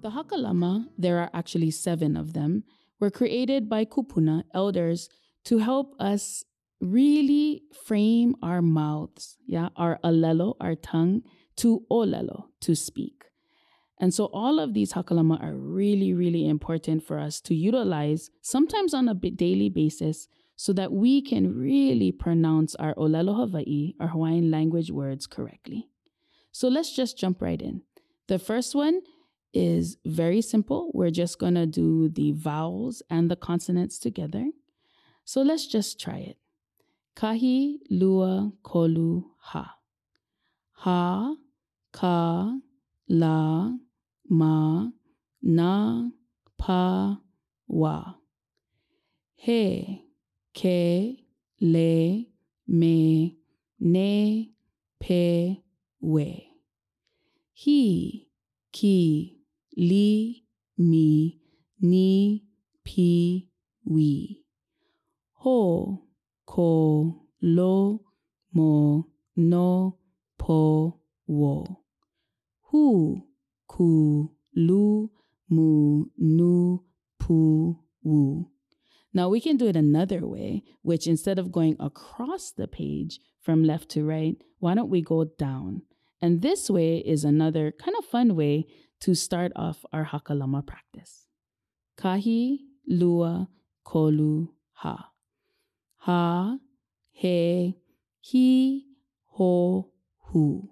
The Hakalama, there are actually 7 of them, were created by kupuna, elders, to help us really frame our mouths, our alelo, our tongue, to olelo, to speak. And so all of these hakalama are really, really important for us to utilize, sometimes on a daily basis, so that we can really pronounce our olelo Hawaii, our Hawaiian language words, correctly. So let's just jump right in. The first one is very simple. We're just going to do the vowels and the consonants together. So let's just try it. Kahi, lua, kolu, ha. Ha, ka, la, ma, na, pa, wa. He, ke, le, me, ne, pe, we. He, ki, li, mi, ni, pi, we. Ho, ko, lo, mo, no, po, wo. Hu, ku, lu, mu, nu, pu, wu. Now we can do it another way, which instead of going across the page from left to right, why don't we go down? And this way is another kind of fun way to start off our Hakalama practice. Kahi, lua, kolu, ha. Ha, he, hi, ho, hu.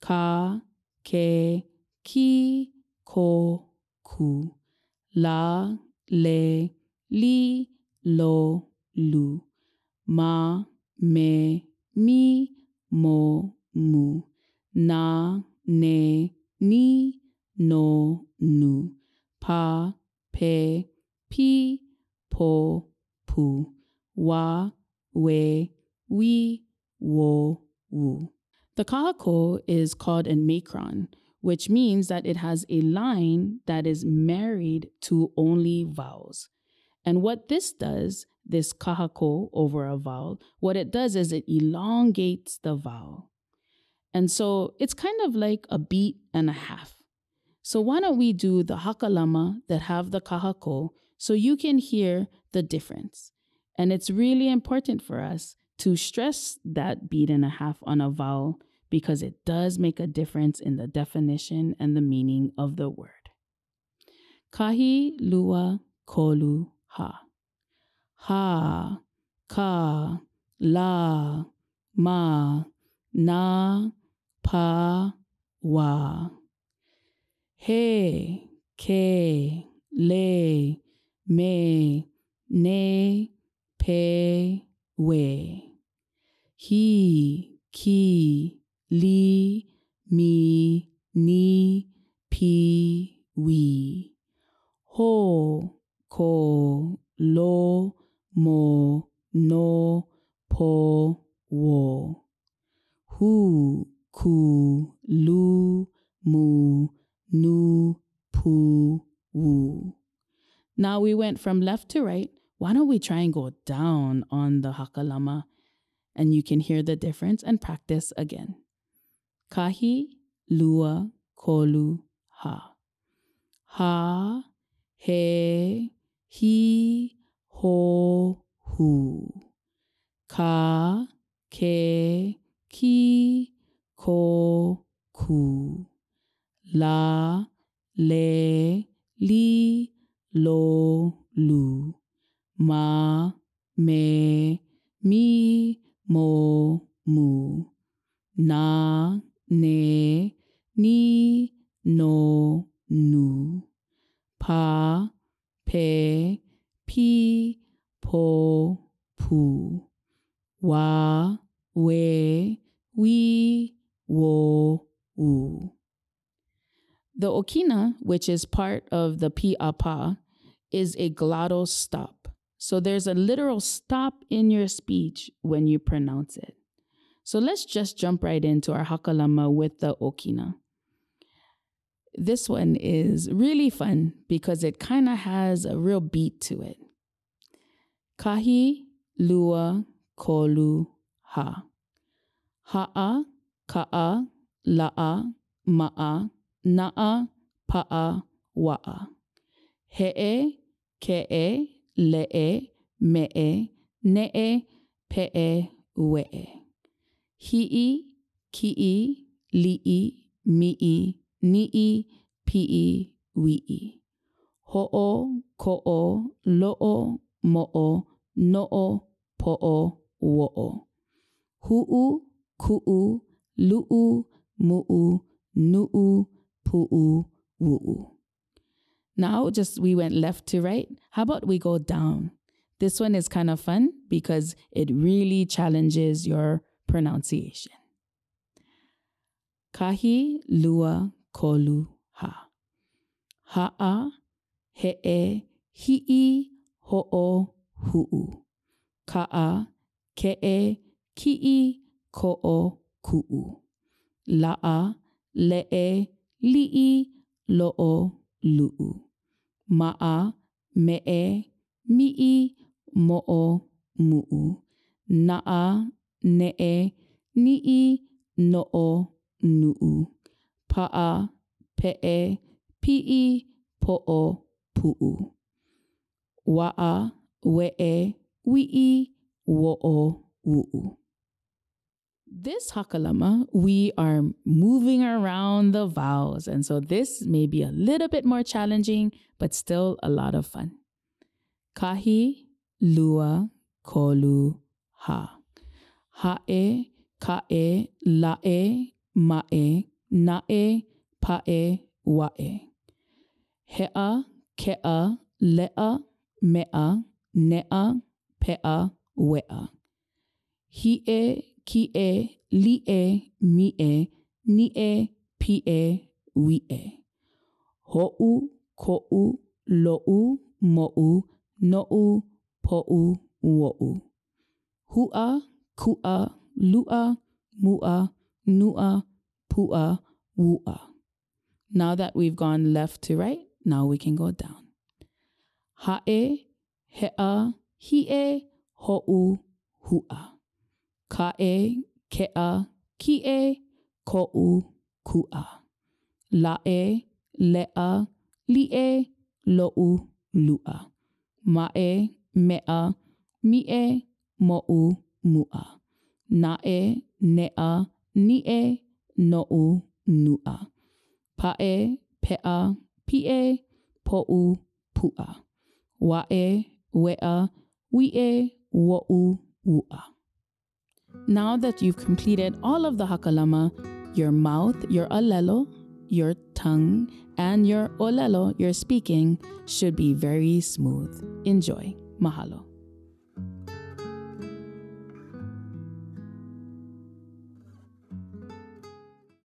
Ka, ke, ki, ko, ku. La, le, li, lo, lu. Ma, me, mi, mo, mu. Na, ne, ni, no, nu. Pa, pe, pi, po, pu. Wa, we, we, wo, wu. The kahako is called a macron, which means that it has a line that is married to only vowels. And what this does, this kahako over a vowel, what it does is it elongates the vowel. And so it's kind of like a beat and a half. So why don't we do the hakalama that have the kahako so you can hear the difference. And it's really important for us to stress that beat and a half on a vowel because it does make a difference in the definition and the meaning of the word. Kahi, lua, kolu, ha. Ha, ka, la, ma, na, pa, wa. He, ke, le, me, ne, pe, we. He, ki, li, mi, ni, pi, we. Ho, ko, lo, mo, no, po, wo. Hu, ku, lu, mu, nu, pu, wu. Now we went from left to right. Why don't we try and go down on the hakalama and you can hear the difference and practice again. Kahi, lua, kolu, ha. Ha, he, hi, ho, hu. Ka, ke, ki, ko, ku. La, le, li, lo, lu. Ma, me, mi, mo, mu. Na, ne, ni, no, nu. Pa, pe, pi, po, pu. Wa, we, we, wo, wu. The okina, which is part of the pi'apa, is a glottal stop. So there's a literal stop in your speech when you pronounce it. So let's just jump right into our hakalama with the okina. This one is really fun because it kind of has a real beat to it. Kahi, lua, kolu, ha. Ha'a, ka'a, la'a, ma'a, na'a, pa'a, wa'a. He'e, ke'e, le'e, me'e, ne'e, pe'e, we'e. Hi'i, ki'i, li'i, mi'i, ni'i, pi'i, wi'i. Ho'o, ko'o, lo'o, mo'o, no'o, po'o, wo'o. Hu'u, ku'u, lu'u, mu'u, nu'u, pu'u, wu'u. Now we went left to right. How about we go down? This one is kind of fun because it really challenges your pronunciation. Kahi, lua, kolu, ha. Ha'a, he'e, hi'i, ho'o, hu'u. Ka'a, ke'e, ki'i, ko'o, ku'u. La'a, le'e, li'i, lo'o, lu'u. Ma'a, me'e, mi'i, mo'o, mu'u. Na'a, ne'e, ni'i, no'o, nu'u. Pa'a, pe'e, pi'i, po'o, pu'u. Wa'a, we'e, wi'i, wo'o, wu'u. This Hakalama, we are moving around the vowels. And so this may be a little bit more challenging, but still a lot of fun. Kahi, lua, kolu, ha. Ha'e, ka'e, la'e, ma'e, na'e, pa'e, wa'e. He'a, ke'a, le'a, me'a, ne'a, pe'a, we'a. Hi'e, ki'e, li'e, mi'e, ni'e, pi'e, wi'e. Ho'u, ko'u, lo'u, mo'u, no'u, po'u, wo'u. Hu'a, ku'a, lu'a, mu'a, nu'a, pu'a, wu'a. Now that we've gone left to right, now we can go down. Ha'e, he'a, hi'e, ho'u, hu'a. Ka'e, ke'a, ki'e, ko'u, ku'a. La'e, le'a, li'e, lo'u, lu'a. Ma'e, me'a, mi'e, mo'u, mu'a. Na'e, ne'a, ni'e, no'u, nu'a. Pa'e, pe'a, pi'e, po'u, pu'a. Wa'e, we'a, wi'e, wo'u, wu'a. Now that you've completed all of the Hakalama, your mouth, your alelo, your tongue, and your olelo, your speaking, should be very smooth. Enjoy. Mahalo.